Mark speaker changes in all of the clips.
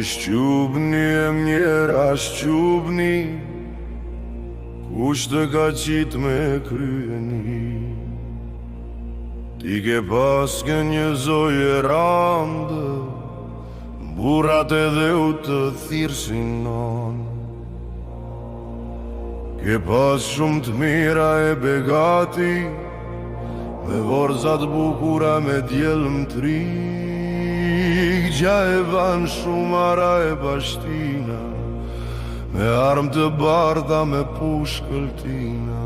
Speaker 1: Moj shqubni e mjera shqubni, kush të ka qit me kryeni. Ti ke pas ke një zoje randë, burat edhe u të thirësin non. Ke pas shumë të mira e begati, me vorzat bukura me djelëm trik. Gja e van shumë ara e bashtina, me armë të bardha me pushkëlltina.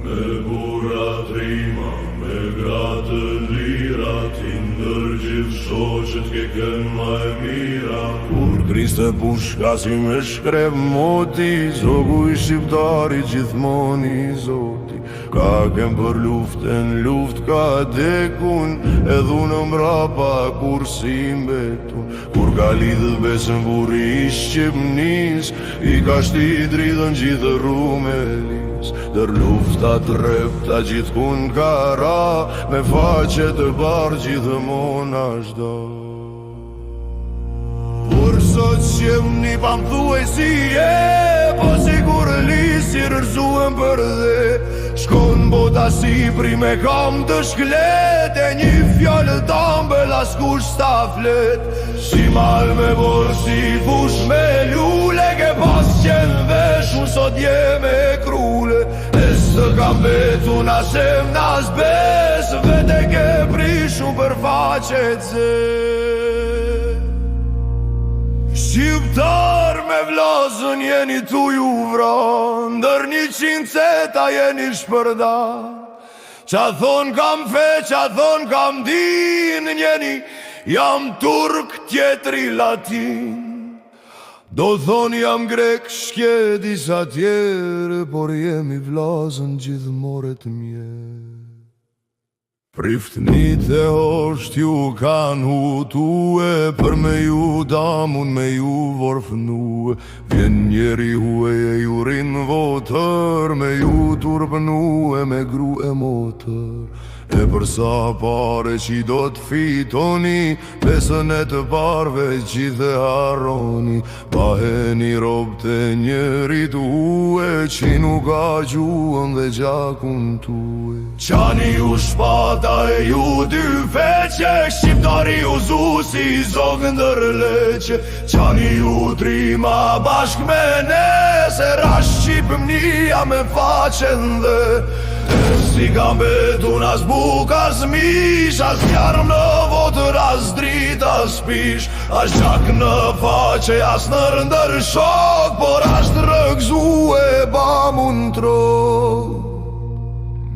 Speaker 1: Me burat rima, me gratë lira, ti ndër gjithë shoqet ke kënë ma e mira. Kur kriste pushka si me shkrep moti, zogu i shqiptari gjithmoni zoti. Ka kem për luften, luft ka dekun, edhunë mrapa kur si mbetun. Kur ka lidhë besën buri i Shqipnis, i ka shti dridhën gjithë Rumelis. Dër luftat repta gjithkun ka ra, me faqe të bar gjithmon ashda. Por sot Shqipni pa m'thuaj si e, po sigur lisi rërzuem për dhe. Shkon bota Sipri me kam të shklet, e një fjallë t'ambel as kush sta flet. Si mal me borë, si fush me lule, ke pas qenë vesh, unë sot je me krule. E së kam betu nasem nas bes, vete ke prishu për faqet zë. Shqiptar me vlozën jeni tu ju vron, ndër 100 ceta jeni shpërda. Qa thon kam fe, qa thon kam din, njeni jam turk, tjetri latin. Do thon jam grek, shkje disa tjerë, por jemi vlozën gjithmoret mjerë. Priftnit e hosht ju kan hutue, për me ju damun me ju vorfnue. Vjen njeri hue e ju rin votër, me ju turpnue me gru e motër. E përsa pare që do të fitoni, besën e të parve që dhe haroni. Paheni rob të njerit ue, që nuk ka gjuën dhe gjakun tue. Qani ju shpata e ju dy feqe, shqiptari ju zu si zogë ndërleqe. Qani ju trima bashk me ne, se rash Shqipënia me faqen dhe. Si kam betu as buk as mish, as jarëm në votër, as drit as pish. As gjak në faqe, as nër ndër shok, por as të rëgzu e ba mund trok.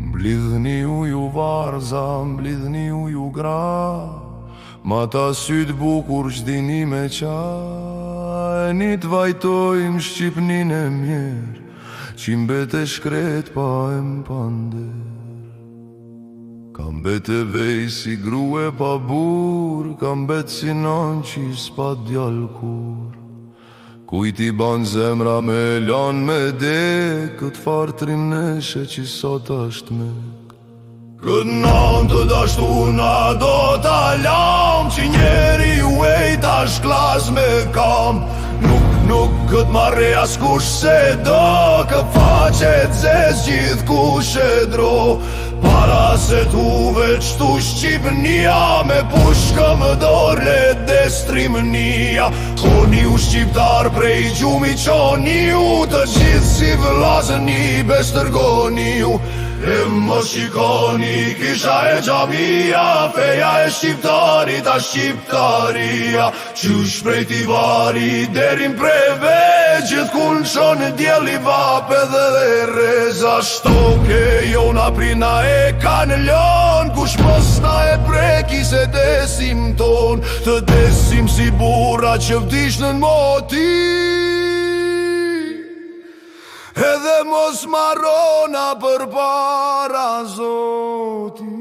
Speaker 1: Mblidhni ju varza, mblidhni ju gra, ma ta syt bukur qdini me qaj. Një të vajtojmë Shqipnin e mjerë, që mbete shkret pa e m'pander. Ka mbete vej si grue pa bur, ka mbet si non që s'pa djall kur. Kujti ban zemra me lan me dek, kët fartrim neshe që sot është mek. Këtë nan të dashtuna do t'a lam, që njeri u e t'a shklas me kam. Nuk këtë marre as kush se do, kë faqet zez gjithë kush e dro. Para se tu veç tu Shqipënia, me pushkëm dorë le destrimënia. Qoni u shqiptar prej gjumi qoni ju, të gjithë si vëllazën i bestërgoni ju. E më shikoni kisha e gjamia, feja e shqiptarit a shqiptaria. Qysh prej tivari derin preve, gjithë kun qonë djeli vape dhe reza. Shtoke jona prina e kanë lon, kush mos na e preki se desim ton. Të desim si bura që vdish në moti, edhe mos marrona për para Zotit.